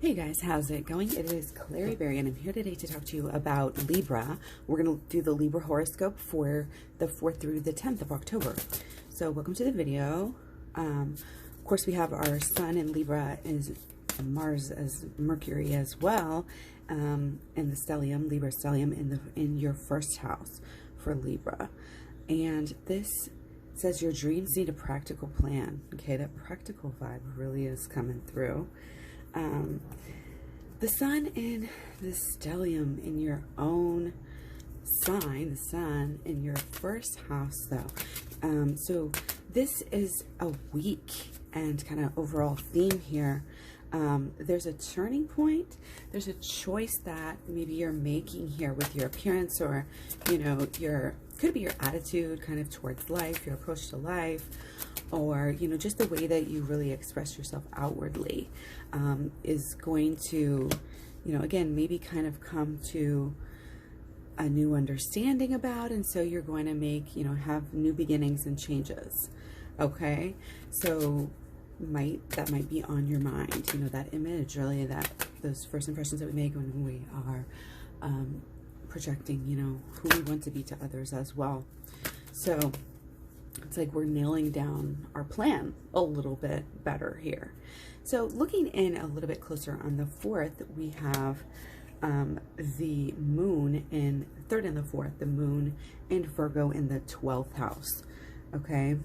Hey guys, how's it going? It is Claryberry and I'm here today to talk to you about Libra. We're going to do the Libra horoscope for the 4th through the 10th of October. So welcome to the video. Of course, we have our sun in Libra, is Mars as Mercury as well, and the stellium, Libra stellium in your first house for Libra. And this says your dreams need a practical plan. Okay, that practical vibe really is coming through. The sun in the stellium in your own sign, the sun in your first house though. So this is a week and kind of overall theme here. There's a turning point. There's a choice that maybe you're making here with your appearance, or, you know, could be your attitude kind of towards life, your approach to life, or, you know, just the way that you really express yourself outwardly, is going to, you know, again, maybe kind of come to a new understanding about, and so you're going to make, you know, have new beginnings and changes. Okay, so that might be on your mind, you know, that image, really, that those first impressions that we make when we are projecting, you know, who we want to be to others as well. So it's like we're nailing down our plan a little bit better here. So looking in a little bit closer on the 4th, we have the moon in 3rd and the 4th, the moon in Virgo in the 12th house. Okay,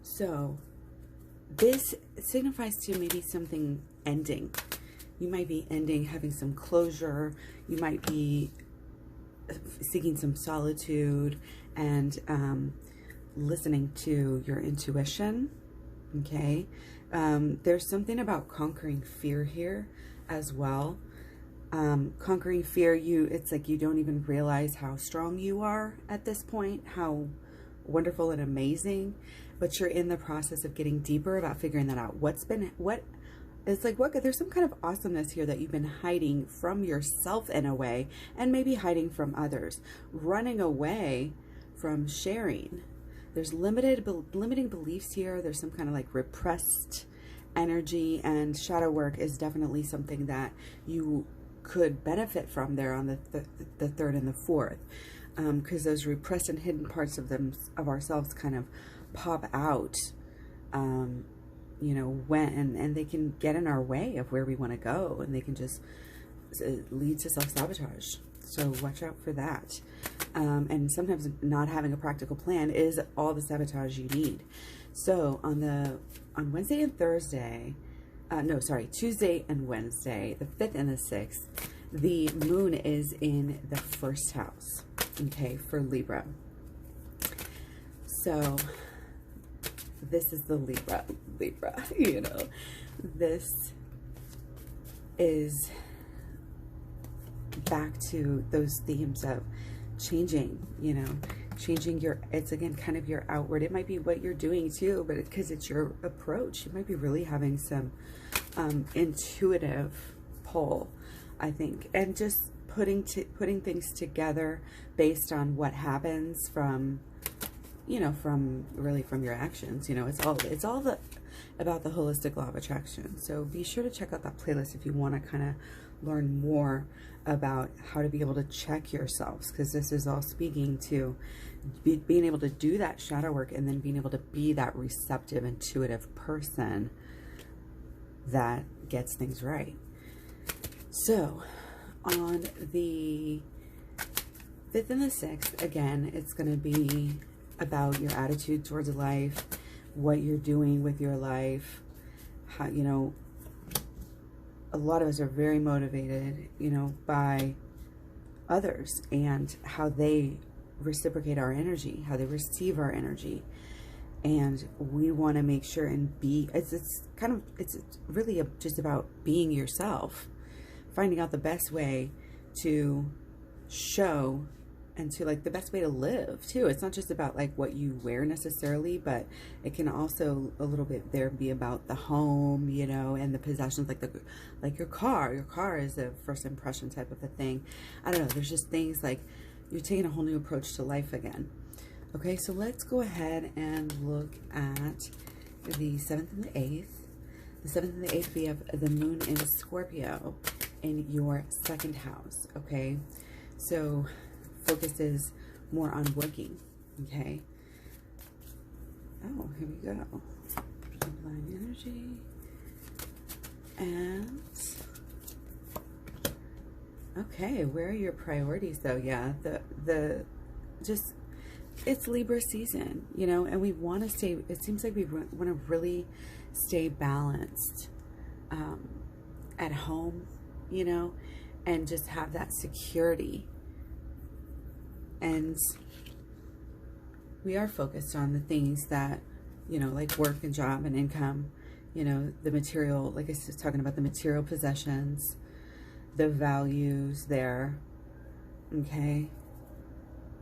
so this signifies to maybe something ending. You might be ending, having some closure. You might be seeking some solitude and listening to your intuition. Okay, there's something about conquering fear here as well. Conquering fear, it's like you don't even realize how strong you are at this point, how wonderful and amazing, but you're in the process of getting deeper about figuring that out. There's some kind of awesomeness here that you've been hiding from yourself in a way, and maybe hiding from others, running away from sharing. There's limiting beliefs here. There's some kind of like repressed energy, and shadow work is definitely something that you could benefit from there on the 3rd and the 4th, because those repressed and hidden parts of ourselves kind of pop out, you know, and they can get in our way of where we want to go, and they can just lead to self-sabotage. So watch out for that. And sometimes not having a practical plan is all the sabotage you need. So on Wednesday and Thursday, Tuesday and Wednesday, the 5th and the 6th, the moon is in the first house, okay, for Libra. So this is the Libra, you know, this is back to those themes of changing, you know, changing it's again kind of your outward. It might be what you're doing too, but because it's your approach, you might be really having some intuitive pull, I think, and just putting things together based on what happens from, you know, from your actions. You know, it's all about the holistic law of attraction. So be sure to check out that playlist if you want to kind of learn more about how to be able to check yourselves, because this is all speaking to being able to do that shadow work, and then being able to be that receptive, intuitive person that gets things right. So on the 5th and the 6th, again, it's going to be about your attitude towards life, what you're doing with your life, how, you know, a lot of us are very motivated, you know, by others and how they reciprocate our energy, how they receive our energy. And we want to make sure and it's really just about being yourself, finding out the best way to show, and to like the best way to live too. It's not just about like what you wear necessarily, but it can also a little bit there be about the home, you know, and the possessions, like your car. Your car is a first impression type of a thing. I don't know. There's just things like you're taking a whole new approach to life again. Okay, so let's go ahead and look at the 7th and the 8th. The 7th and the 8th, we have the moon in Scorpio in your 2nd house, okay? So focus is more on working, okay? Oh, here we go. Line energy. And, okay, where are your priorities, though? Yeah, just, it's Libra season, you know, and we want to stay, it seems like we want to really stay balanced at home, you know, and just have that security. And we are focused on the things that, you know, like work and job and income, you know, the material, like I was talking about, the material possessions, the values there, okay?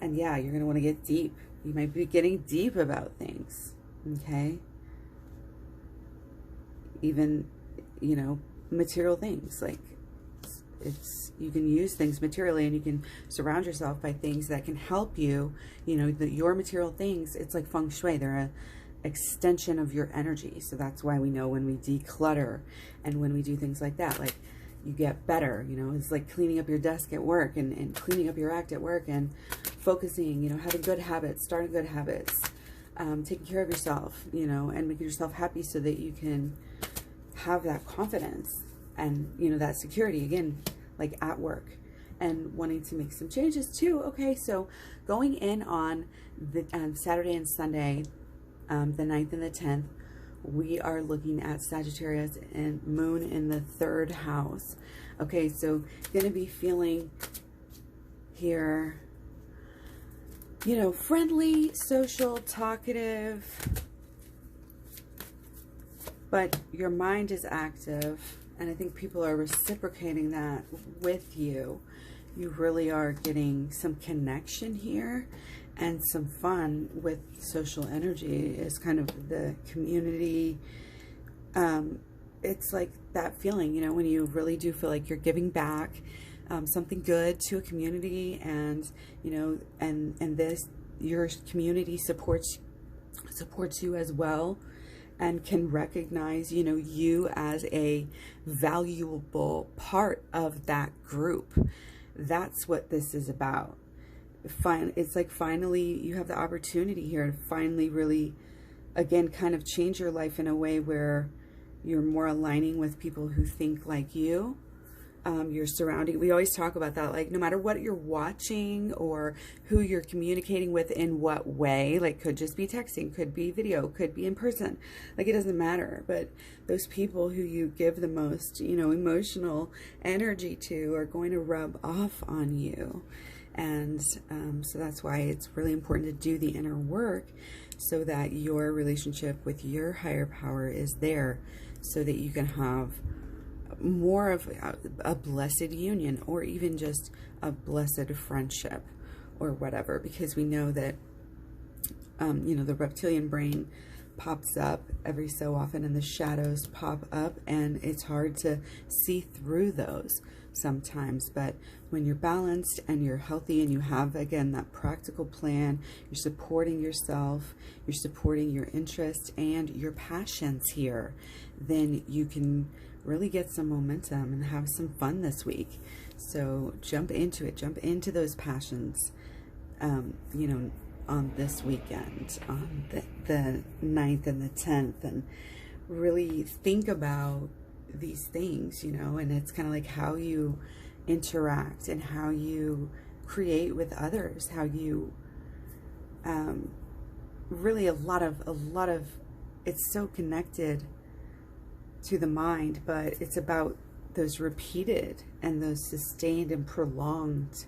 And yeah, you're going to want to get deep. You might be getting deep about things, okay? Even, you know, material things, like you can use things materially, and you can surround yourself by things that can help you, you know, your material things. It's like feng shui. They're a extension of your energy. So that's why we know when we declutter and when we do things like that, like you get better, you know. It's like cleaning up your desk at work and cleaning up your act at work and focusing, you know, having good habits, starting good habits, taking care of yourself, you know, and making yourself happy so that you can have that confidence and, you know, that security, again, like at work, and wanting to make some changes too. Okay, so going in on the Saturday and Sunday, the 9th and the 10th, we are looking at Sagittarius and moon in the 3rd house. Okay, so going to be feeling here, you know, friendly, social, talkative, but your mind is active, and I think people are reciprocating that with you. You really are getting some connection here and some fun with social energy. Is kind of the community. It's like that feeling, you know, when you really do feel like you're giving back something good to a community, and, you know, and this, your community supports you as well, and can recognize, you know, you as a valuable part of that group. That's what this is about. It's like finally you have the opportunity here to finally really, again, kind of change your life in a way where you're more aligning with people who think like you. You're surrounding, we always talk about that, like no matter what you're watching or who you're communicating with in what way, like could just be texting, could be video, could be in person, like it doesn't matter. But those people who you give the most, you know, emotional energy to are going to rub off on you. And so that's why it's really important to do the inner work, so that your relationship with your higher power is there, so that you can have more of a blessed union, or even just a blessed friendship or whatever. Because we know that, you know, the reptilian brain pops up every so often, and the shadows pop up, and it's hard to see through those sometimes. But when you're balanced and you're healthy and you have, again, that practical plan, you're supporting yourself, you're supporting your interests and your passions here, then you can really get some momentum and have some fun this week. So jump into it, jump into those passions, you know, on this weekend, on the 9th and the 10th, and really think about these things, you know. And it's kind of like how you interact and how you create with others, how you really a lot of it's so connected to the mind, but it's about those repeated and those sustained and prolonged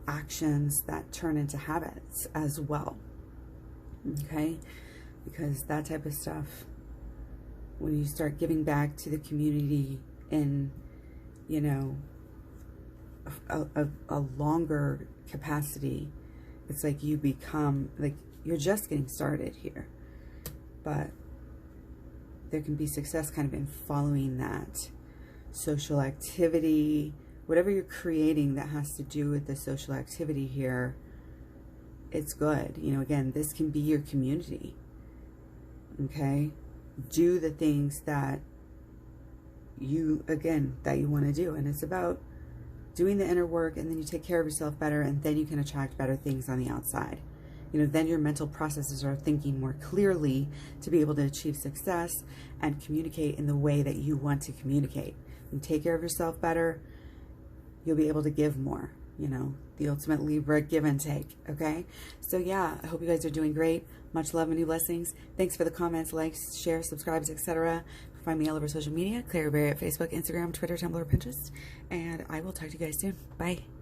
actions that turn into habits as well. Okay, because that type of stuff, when you start giving back to the community in, you know, a longer capacity, it's like you become, like, you're just getting started here, but there can be success kind of in following that social activity, whatever you're creating that has to do with the social activity here. It's good, you know. Again, this can be your community, okay? do the things that you want to do. And it's about doing the inner work, and then you take care of yourself better, and then you can attract better things on the outside. You know, then your mental processes are thinking more clearly to be able to achieve success and communicate in the way that you want to communicate. And take care of yourself better, you'll be able to give more. You know, the ultimate Libra give and take. Okay, so yeah, I hope you guys are doing great. Much love and new blessings. Thanks for the comments, likes, shares, subscribes, etc. Find me all over social media, Claire Berry at Facebook, Instagram, Twitter, Tumblr, Pinterest, and I will talk to you guys soon. Bye.